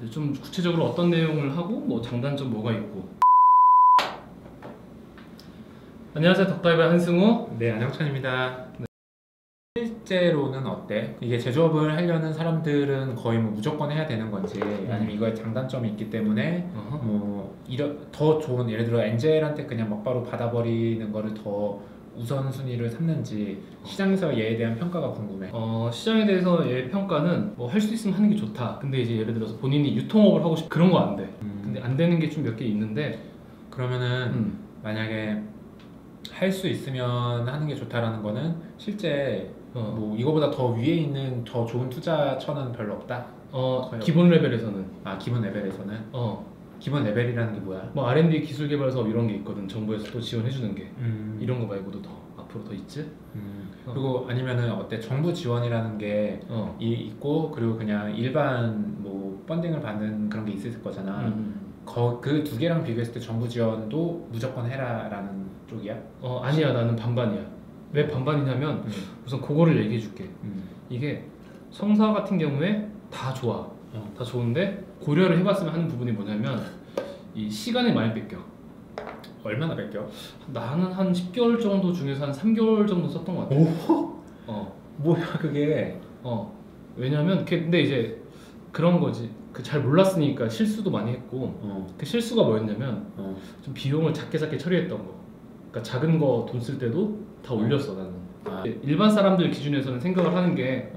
이제 좀 구체적으로 어떤 내용을 하고 뭐 장단점 뭐가 있고. 안녕하세요, 덕다이버의 한승우. 네, 안영찬입니다. 실제로는 어때? 이게 제조업을 하려는 사람들은 거의 뭐 무조건 해야 되는 건지, 아니면 이거에 장단점이 있기 때문에 뭐 더 좋은, 예를 들어 엔젤한테 그냥 막바로 받아버리는 거를 더 우선순위를 삼는지, 시장에서 얘에 대한 평가가 궁금해. 시장에 대해서 얘 평가는 뭐 할 수 있으면 하는 게 좋다. 근데 이제 예를 들어서 본인이 유통업을 하고 싶 그런 거 안 돼. 근데 안 되는 게 좀 몇 개 있는데. 그러면은 만약에 할 수 있으면 하는 게 좋다라는 거는 실제 뭐 이거보다 더 위에 있는 더 좋은 투자처는 별로 없다? 기본 레벨에서는. 기본 레벨에서는? 기본 레벨이라는 게 뭐야? 뭐 R&D 기술 개발 사업 이런 게 있거든. 정부에서 또 지원해 주는 게. 이런 거 말고도 더 앞으로 더 있지. 그리고 아니면은 어때? 정부 지원이라는 게 있고, 그리고 그냥 일반 뭐 펀딩을 받는 그런 게 있을 거잖아. 그 두 개랑 비교했을 때 정부 지원도 무조건 해라라는 쪽이야? 아니야, 나는 반반이야. 왜 반반이냐면 우선 그거를 얘기해 줄게. 이게 성사 같은 경우에 다 좋아. 다 좋은데 고려를 해봤으면 하는 부분이 뭐냐면 이 시간이 많이 뺏겨. 얼마나 뺏겨? 나는 한 10개월 정도 중에서 한 3개월 정도 썼던 것 같아. 오? 뭐야 그게? 왜냐면 근데 이제 그런 거지. 잘 몰랐으니까 실수도 많이 했고. 그 실수가 뭐였냐면 좀 비용을 작게 처리했던 거. 그러니까 작은 거 돈 쓸 때도 다 올렸어 나는. 일반 사람들 기준에서는 생각을 하는 게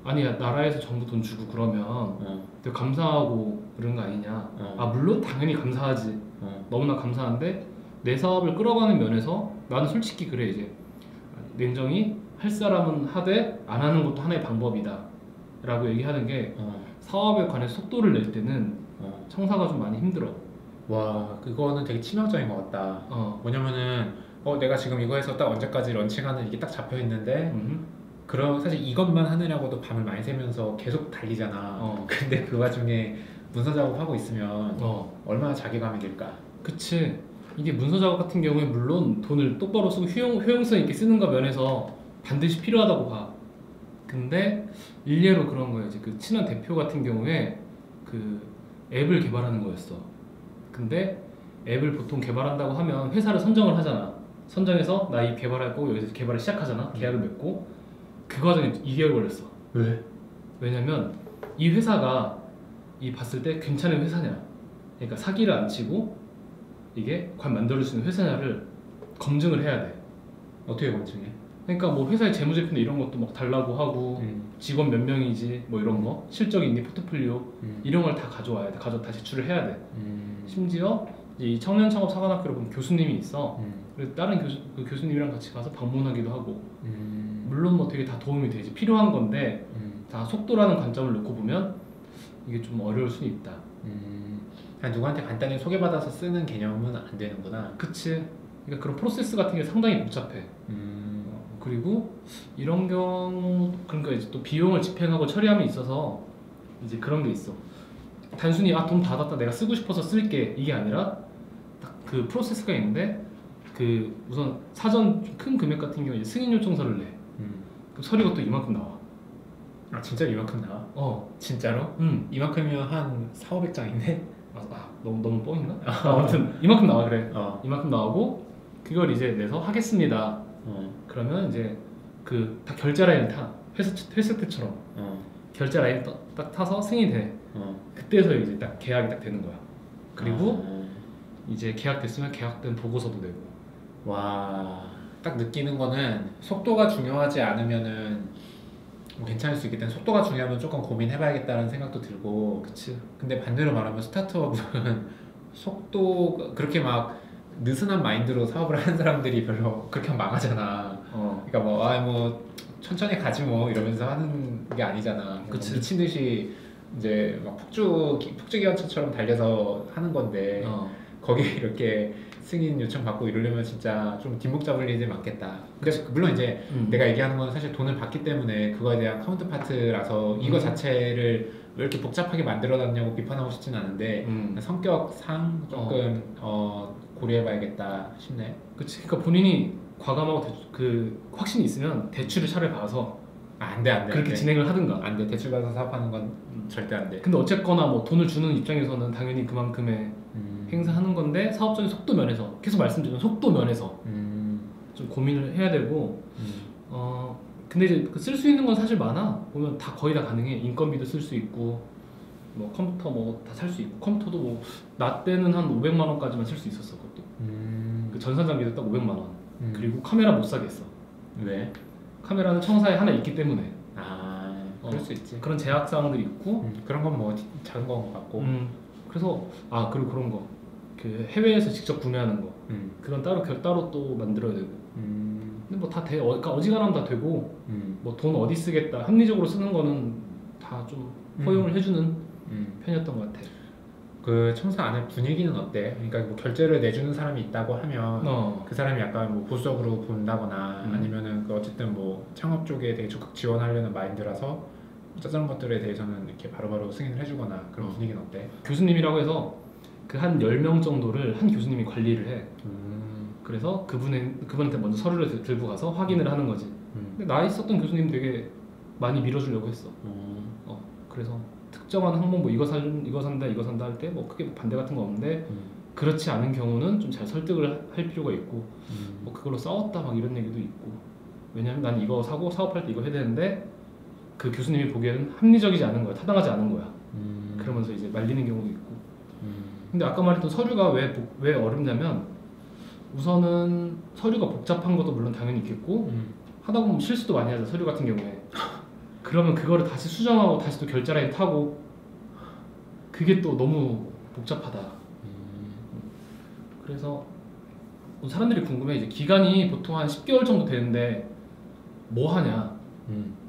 아니 나라에서 정부 돈 주고 그러면 되게 감사하고 그런 거 아니냐. 물론 당연히 감사하지. 너무나 감사한데 내 사업을 끌어가는 면에서 나는 솔직히 그래. 이제 냉정히 할 사람은 하되 안 하는 것도 하나의 방법이다 라고 얘기하는 게 사업에 관해서 속도를 낼 때는 청사가 좀 많이 힘들어. 와, 그거는 되게 치명적인 것 같다. 뭐냐면은 내가 지금 이거 해서 딱 언제까지 런칭하는 이게 딱 잡혀 있는데 그럼 사실 이것만 하느라고도 밤을 많이 새면서 계속 달리잖아. 근데 그 와중에 문서 작업하고 있으면 얼마나 자괴감이 들까? 그치. 이게 문서 작업 같은 경우에 물론 돈을 똑바로 쓰고 효용성 있게 쓰는가 면에서 반드시 필요하다고 봐. 근데 일례로 그런 거야. 이제 그 친한 대표 같은 경우에 그 앱을 개발하는 거였어. 근데 앱을 보통 개발한다고 하면 회사를 선정을 하잖아. 선정해서 나 이 개발할 거고 여기서 개발을 시작하잖아. 계약을 맺고. 그 과정에 2개월 걸렸어. 왜? 왜냐면 이 회사가 봤을 때 괜찮은 회사냐, 그러니까 사기를 안 치고 이게 과연 만들 수 있는 회사냐를 검증을 해야 돼. 어떻게 검증해? 그러니까 뭐 회사의 재무제표나 이런 것도 막 달라고 하고 직원 몇 명이지 뭐 이런 거, 실적이 있니, 포트폴리오 이런 걸 다 가져와야 돼. 다 제출을 해야 돼. 심지어 이 청년 창업 사관학교로 보면 교수님이 있어. 그래서 다른 그 교수님이랑 같이 가서 방문하기도 하고. 물론 뭐 되게 다 도움이 되지. 필요한 건데 다 속도라는 관점을 놓고 보면 이게 좀 어려울 수는 있다. 그냥 누구한테 간단히 소개받아서 쓰는 개념은 안 되는구나. 그치. 그러니까 그런 프로세스 같은 게 상당히 복잡해. 그리고 이런 경우, 그러니까 이제 또 비용을 집행하고 처리함에 있어서 이제 그런 게 있어. 단순히 돈 받았다 내가 쓰고 싶어서 쓸게 이게 아니라 딱 그 프로세스가 있는데 그 우선 사전 큰 금액 같은 경우에 승인 요청서를 내. 그 서류가 또 이만큼 나와. 진짜 이만큼 나와? 진짜로? 이만큼이면 한 4,500장인데? 너무 뻥인가? 아무튼 이만큼 나와. 그래. 이만큼 나오고 그걸 이제 내서 하겠습니다. 그러면 이제 그 다 결제 라인을 타. 회사 때처럼 결제 라인 딱 타서 승인이 돼. 그때서 이제 딱 계약이 딱 되는 거야. 그리고 이제 계약됐으면 계약된 보고서도 내고. 와, 딱 느끼는 거는 속도가 중요하지 않으면은 뭐 괜찮을 수 있겠다. 속도가 중요하면 조금 고민해봐야겠다는 생각도 들고. 그치. 근데 반대로 말하면 스타트업은 속도 그렇게 막 느슨한 마인드로 사업을 하는 사람들이 별로 그렇게 하면 망하잖아. 그러니까 뭐 천천히 가지 뭐 이러면서 하는 게 아니잖아. 그치. 미친 듯이 이제 막 폭주기관차처럼 달려서 하는 건데 거기에 이렇게 승인 요청 받고 이러려면 진짜 좀 뒷목 잡을 일이 많겠다. 근데 물론 이제 내가 얘기하는 건 사실 돈을 받기 때문에 그거에 대한 카운터파트라서 이거 자체를 왜 이렇게 복잡하게 만들어놨냐고 비판하고 싶진 않은데 성격상 조금 고려해봐야겠다 싶네. 그치. 그러니까 본인이 과감하고 그 확신이 있으면 대출을 차라리 봐서 안 돼. 그렇게 진행을 하든가. 안 돼. 대출 받아서 사업하는 건 절대 안 돼. 근데 어쨌거나 뭐 돈을 주는 입장에서는 당연히 그만큼의 행사하는 건데 사업적인 속도 면에서 계속 말씀드린 속도 면에서 좀 고민을 해야 되고 근데 이제 쓸 수 있는 건 사실 많아. 보면 다 거의 다 가능해. 인건비도 쓸 수 있고 뭐 컴퓨터 뭐 다 살 수 있고 컴퓨터도 뭐 나 때는 한 500만 원까지만 쓸 수 있었어 그것도. 그 전산 장비도 딱 500만 원. 그리고 카메라 못 사겠어. 왜? 카메라는 청사에 하나 있기 때문에. 그럴 수 있지. 그런 제약 사항들이 있고 그런 건 뭐 작은 거 같고. 그래서 그리고 그런 거. 그 해외에서 직접 구매하는 거. 그건 따로 또 만들어야 되고. 근데 뭐 다 돼. 그러니까 어지간하면 다 되고. 뭐 돈 어디 쓰겠다. 합리적으로 쓰는 거는 다 좀 허용을 해주는 편이었던 것 같아. 그 청사 안에 분위기는 어때? 그러니까 뭐 결제를 내주는 사람이 있다고 하면 그 사람이 약간 뭐 보수적으로 본다거나 아니면은 그 어쨌든 뭐 창업 쪽에 되게 적극 지원하려는 마인드라서 저런 것들에 대해서는 이렇게 바로바로 승인을 해주거나 그런 분위기는 어때? 교수님이라고 해서 그 한 10명 정도를 한 교수님이 관리를 해. 그래서 그분한테 먼저 서류를 들고 가서 확인을 하는 거지. 근데 나 있었던 교수님 되게 많이 밀어주려고 했어. 그래서 특정한 항목 뭐 이거 산다 할 때 뭐 크게 반대 같은 거 없는데 그렇지 않은 경우는 좀 잘 설득을 할 필요가 있고 뭐 그걸로 싸웠다 막 이런 얘기도 있고. 왜냐면 난 이거 사고 사업할 때 이거 해야 되는데 그 교수님이 보기에는 합리적이지 않은 거야. 타당하지 않은 거야. 그러면서 이제 말리는 경우도 있고. 근데 아까 말했던 서류가 왜 어렵냐면 우선은 서류가 복잡한 것도 물론 당연히 있겠고 하다 보면 실수도 많이 하죠. 서류 같은 경우에. 그러면 그거를 다시 수정하고 다시 또 결제 라인 타고 그게 또 너무 복잡하다. 그래서 사람들이 궁금해. 이제 기간이 보통 한 10개월 정도 되는데 뭐 하냐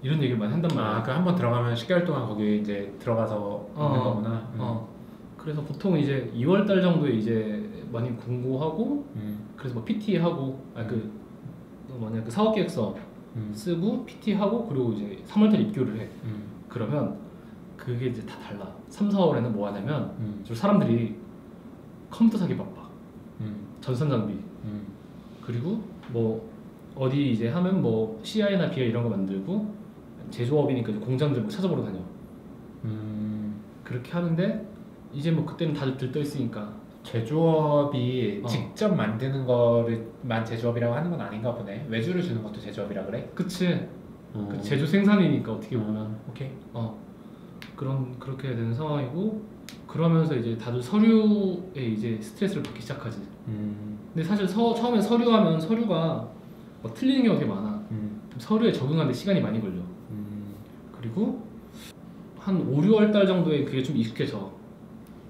이런 얘기를 많이 한단 말이야. 그 한번 들어가면 10개월 동안 거기 이제 들어가서 있는 거구나. 그래서 보통 이제 2월 달 정도에 이제 많이 공고하고 그래서 뭐 PT 하고 그 사업계획서 쓰고 PT 하고 그리고 이제 3월 달 입교를 해. 그러면 그게 이제 다 달라. 3, 4월에는 뭐 하냐면 사람들이 컴퓨터 사기 바빠. 전산 장비. 그리고 뭐 어디 이제 하면 뭐 CI나 BI 이런 거 만들고 제조업이니까 이제 공장들 뭐 찾아보러 다녀. 그렇게 하는데 이제 뭐 그때는 다들 들떠 있으니까 제조업이 직접 만드는 거를만 제조업이라고 하는 건 아닌가 보네. 외주를 주는 것도 제조업이라 그래? 그치. 그 제조 생산이니까 어떻게 보면 오케이. 그렇게 되는 상황이고 그러면서 이제 다들 서류에 이제 스트레스를 받기 시작하지. 근데 사실 처음에 서류하면 서류가 뭐 틀리는 경우가 되게 많아. 서류에 적응하는데 시간이 많이 걸려. 그리고 한 5, 6월 달 정도에 그게 좀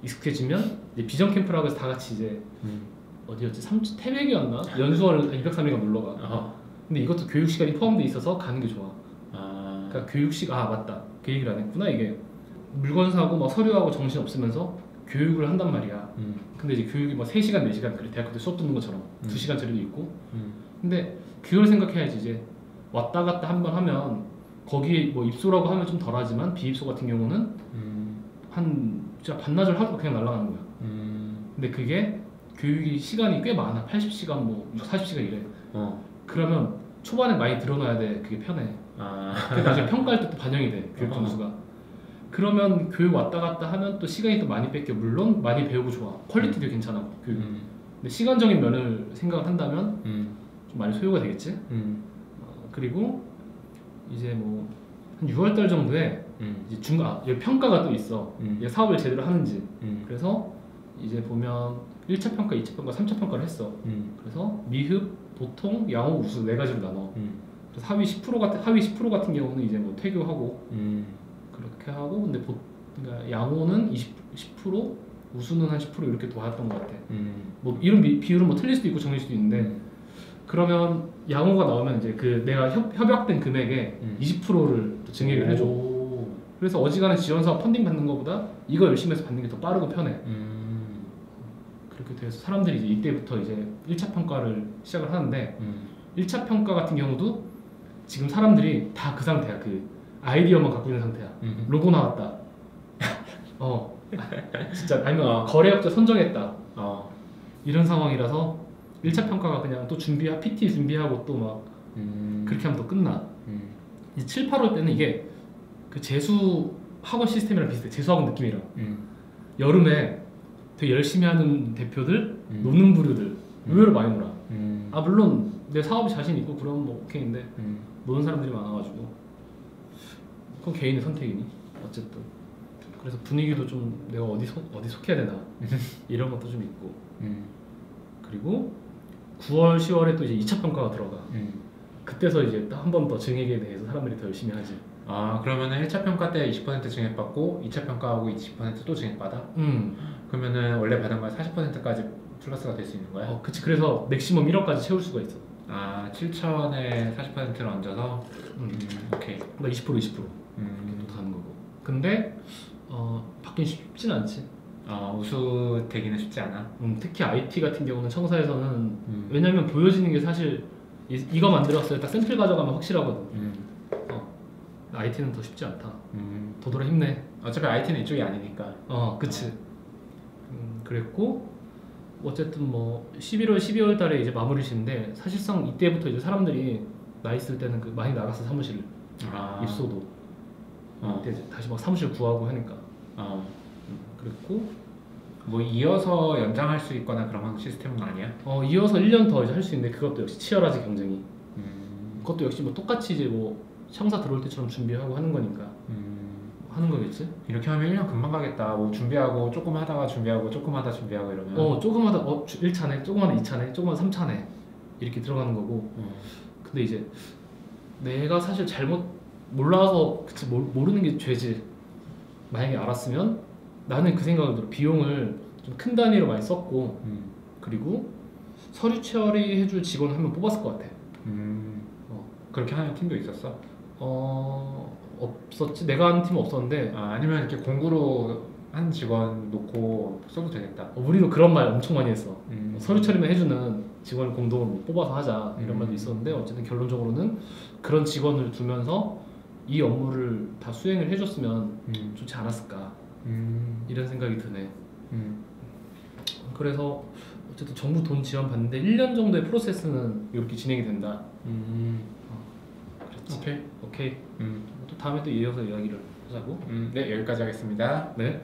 익숙해지면 이제 비전 캠프라고 해서 다 같이 이제 어디였지? 태백이었나? 연수원 203일가 놀러 가. 근데 이것도 교육 시간이 포함돼 있어서 가는 게 좋아. 그러니까 맞다. 그 얘기를 안 했구나. 이게 물건 사고 막 서류하고 정신 없으면서 교육을 한단 말이야. 근데 이제 교육이 막 3시간, 4시간 그래. 대학교 때 수업 듣는 것처럼 2시간짜리도 있고. 근데 그걸 생각해야지. 이제 왔다 갔다 한 번 하면 거기 뭐 입소라고 하면 좀 덜하지만 비입소 같은 경우는 진짜 반나절 하루가 그냥 날아가는 거야. 근데 그게 교육이 시간이 꽤 많아. 80시간 뭐 40시간 이래. 그러면 초반에 많이 들어놔야 돼. 그게 편해. 그게 나중에 평가할 때 또 반영이 돼. 교육 점수가. 그러면 교육 왔다 갔다 하면 또 시간이 또 많이 뺏겨. 물론 많이 배우고 좋아. 퀄리티도 괜찮아. 교육. 근데 시간적인 면을 생각을 한다면 좀 많이 소요가 되겠지. 그리고 이제 뭐 한 6월 달 정도에 이제 여기 평가가 또 있어. 얘 사업을 제대로 하는지. 그래서 이제 보면 1차 평가, 2차 평가, 3차 평가를 했어. 그래서 미흡, 보통, 양호, 우수 4가지로 나눠. 그래서 하위 10% 같은 경우는 이제 뭐 퇴교하고 그렇게 하고 근데 그러니까 양호는 10%, 우수는 한 10% 이렇게 도왔던 것 같아. 뭐 이런 비율은 뭐 틀릴 수도 있고 정릴 수도 있는데 그러면 양호가 나오면 이제 그 내가 협약된 금액의 20%를 증액을 해줘. 그래서 어지간한 지원사업 펀딩 받는 것보다 이거 열심히 해서 받는 게 더 빠르고 편해. 그렇게 돼서 사람들이 이제 이때부터 이제 1차 평가를 시작을 하는데 1차 평가 같은 경우도 지금 사람들이 다 그 상태야. 그 아이디어만 갖고 있는 상태야. 로고 나왔다. 진짜 아니면 거래업자 선정했다. 이런 상황이라서 1차 평가가 그냥 또 PT 준비하고 또 막 그렇게 하면 또 끝나. 이제 7, 8월 때는 이게 그 재수 학원 시스템이랑 비슷해. 재수학원 느낌이랑. 여름에 되게 열심히 하는 대표들, 노는 부류들 의외로 많이 놀아. 아 물론 내 사업에 자신 있고 그러면 뭐 오케이인데 노는 사람들이 많아가지고 그건 개인의 선택이니 어쨌든. 그래서 분위기도 좀 내가 어디 속해야 되나 이런 것도 좀 있고. 그리고 9월, 10월에 또 이제 2차 평가가 들어가. 그때서 이제 한 번 더 증액에 대해서 사람들이 더 열심히 하지. 아 그러면은 1차 평가 때 20% 증액받고 2차 평가하고 20%또 증액받아? 그러면은 원래 받은 거에 40%까지 플러스가 될 수 있는 거야? 그치. 그래서 맥시멈 1억까지 채울 수가 있어. 아 7천에 40%를 얹어서? 오케이. 그러니까 20% 이렇게 또 가는 거고. 근데 받긴 쉽진 않지. 우수 되기는 쉽지 않아? 특히 IT 같은 경우는 청사에서는 왜냐면 보여지는 게 사실 이거 만들었어요. 딱 샘플 가져가면 확실하거든. IT는 더 쉽지 않다. 더더라 힘내. 어차피 IT는 이쪽이 아니니까. 그치. 그랬고 어쨌든 뭐 11월, 12월 달에 이제 마무리시는데 사실상 이때부터 이제 사람들이 나 있을 때는 그 많이 나갔어 사무실. 입소도. 이때 이제 다시 막 사무실 구하고 하니까. 그랬고 뭐 이어서 연장할 수 있거나 그런 시스템은 아니야? 이어서 1년 더 이제 할 수 있는데 그것도 역시 치열하지 경쟁이. 그것도 역시 뭐 똑같이 이제 뭐 청사 들어올 때처럼 준비하고 하는 거니까 하는 거겠지? 이렇게 하면 1년 금방 가겠다. 뭐 준비하고 조금 하다가 준비하고 조금 하다 준비하고 이러면 조금 하다 1차네 조금 하다 2차네 조금 하다 3차네 이렇게 들어가는 거고. 근데 이제 내가 사실 잘못 몰라서 그치 모르는 게 죄지. 만약에 알았으면 나는 그 생각을 들어. 비용을 좀 큰 단위로 많이 썼고 그리고 서류 처리해줄 직원 한 명 뽑았을 것 같아. 그렇게 하는 팀도 있었어? 없었지. 내가 하는 팀은 없었는데. 아니면 이렇게 공구로 한 직원 놓고 써도 되겠다. 우리도 그런 말 엄청 많이 했어. 서류 처리만 해주는 직원을 공동으로 뽑아서 하자 이런 말도 있었는데 어쨌든 결론적으로는 그런 직원을 두면서 이 업무를 다 수행을 해줬으면 좋지 않았을까 이런 생각이 드네. 그래서 어쨌든 정부 돈 지원 받는데 1년 정도의 프로세스는 이렇게 진행이 된다. 그렇지. 오케이. 또 다음에 또 이어서 이야기를 하자고. 네, 여기까지 하겠습니다. 네.